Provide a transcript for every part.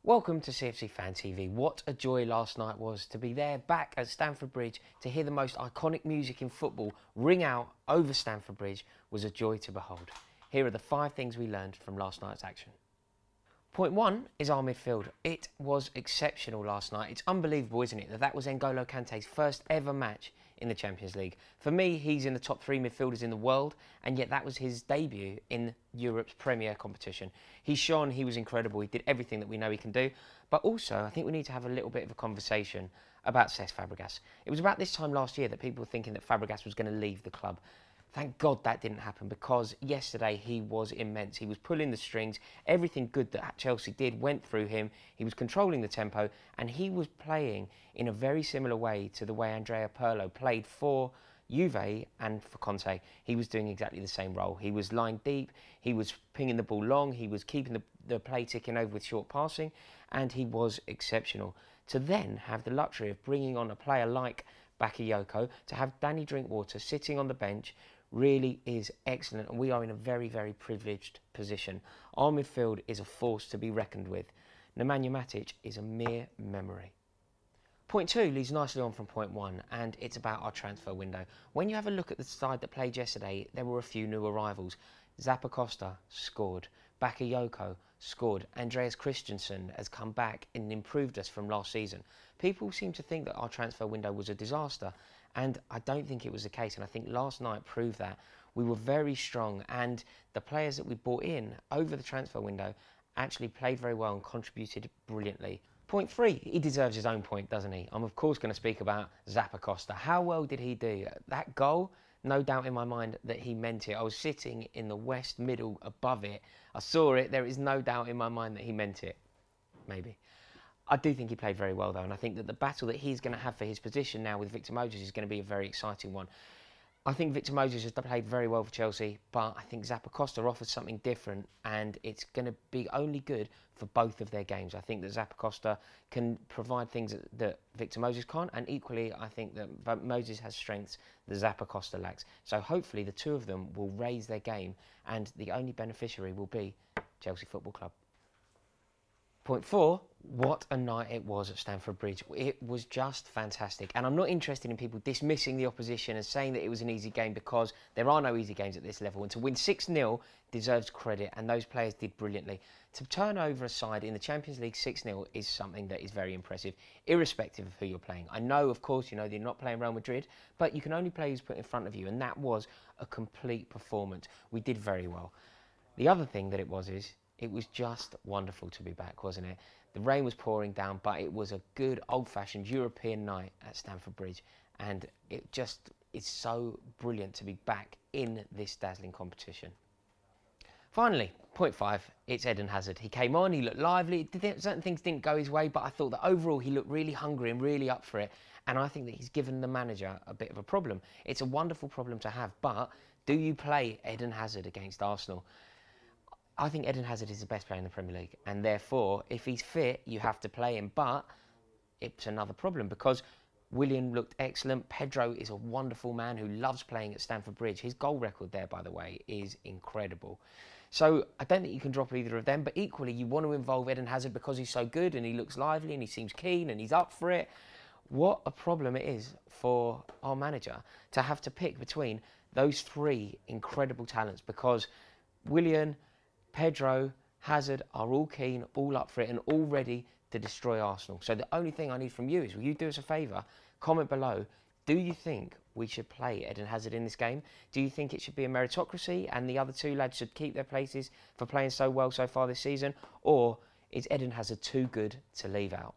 Welcome to CFC Fan TV. What a joy last night was to be there back at Stamford Bridge to hear the most iconic music in football ring out over Stamford Bridge was a joy to behold. Here are the 5 things we learned from last night's action. Point 1 is our midfield. It was exceptional last night. It's unbelievable, isn't it, that was N'Golo Kante's first ever match in the Champions League. For me, he's in the top 3 midfielders in the world, and yet that was his debut in Europe's premier competition. He shone, he was incredible, he did everything that we know he can do. But also, I think we need to have a little bit of a conversation about Cesc Fabregas. It was about this time last year that people were thinking that Fabregas was going to leave the club. Thank God that didn't happen, because yesterday he was immense. He was pulling the strings. Everything good that Chelsea did went through him. He was controlling the tempo, and he was playing in a very similar way to the way Andrea Pirlo played for Juve and for Conte. He was doing exactly the same role. He was lying deep, he was pinging the ball long, he was keeping the play ticking over with short passing, and he was exceptional. To then have the luxury of bringing on a player like Bakayoko, to have Danny Drinkwater sitting on the bench, really is excellent, and we are in a very, very privileged position. Our midfield is a force to be reckoned with. Nemanja Matic is a mere memory. Point 2 leads nicely on from point 1, and it's about our transfer window. When you have a look at the side that played yesterday, there were a few new arrivals. Zappacosta scored, Bakayoko scored, Andreas Christensen has come back and improved us from last season. People seem to think that our transfer window was a disaster, and I don't think it was the case, and I think last night proved that. We were very strong, and the players that we brought in over the transfer window actually played very well and contributed brilliantly. Point 3, he deserves his own point, doesn't he? I'm of course going to speak about Zappacosta. How well did he do? That goal, no doubt in my mind that he meant it. I was sitting in the west middle above it. I saw it. There is no doubt in my mind that he meant it. Maybe. I do think he played very well, though, and I think that the battle that he's going to have for his position now with Victor Moses is going to be a very exciting one. I think Victor Moses has played very well for Chelsea, but I think Zappacosta offers something different, and it's going to be only good for both of their games. I think that Zappacosta can provide things that Victor Moses can't, and equally I think that Moses has strengths that Zappacosta lacks. So hopefully the two of them will raise their game, and the only beneficiary will be Chelsea Football Club. Point 4, what a night it was at Stamford Bridge. It was just fantastic. And I'm not interested in people dismissing the opposition and saying that it was an easy game, because there are no easy games at this level. And to win 6-0 deserves credit, and those players did brilliantly. To turn over a side in the Champions League 6-0 is something that is very impressive, irrespective of who you're playing. I know, of course, you know, you're not playing Real Madrid, but you can only play who's put in front of you, and that was a complete performance. We did very well. The other thing that it was just wonderful to be back, wasn't it? The rain was pouring down, but it was a good old-fashioned European night at Stamford Bridge, and it just is so brilliant to be back in this dazzling competition. Finally, point 5, it's Eden Hazard. He came on, he looked lively. Certain things didn't go his way, but I thought that overall he looked really hungry and really up for it, and I think that he's given the manager a bit of a problem. It's a wonderful problem to have, but do you play Eden Hazard against Arsenal? I think Eden Hazard is the best player in the Premier League, and therefore, if he's fit, you have to play him. But it's another problem, because Willian looked excellent. Pedro is a wonderful man who loves playing at Stamford Bridge. His goal record there, by the way, is incredible. So I don't think you can drop either of them, but equally, you want to involve Eden Hazard because he's so good and he looks lively and he seems keen and he's up for it. What a problem it is for our manager to have to pick between those 3 incredible talents, because Willian, Pedro, Hazard are all keen, all up for it, and all ready to destroy Arsenal. So the only thing I need from you is, will you do us a favour? Comment below. Do you think we should play Eden Hazard in this game? Do you think it should be a meritocracy and the other 2 lads should keep their places for playing so well so far this season? Or is Eden Hazard too good to leave out?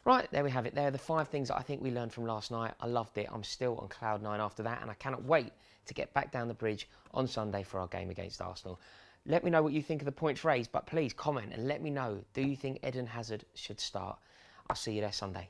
Right, there we have it. There are the 5 things that I think we learned from last night. I loved it. I'm still on cloud 9 after that, and I cannot wait to get back down the bridge on Sunday for our game against Arsenal. Let me know what you think of the points raised, but please comment and let me know, do you think Eden Hazard should start? I'll see you there Sunday.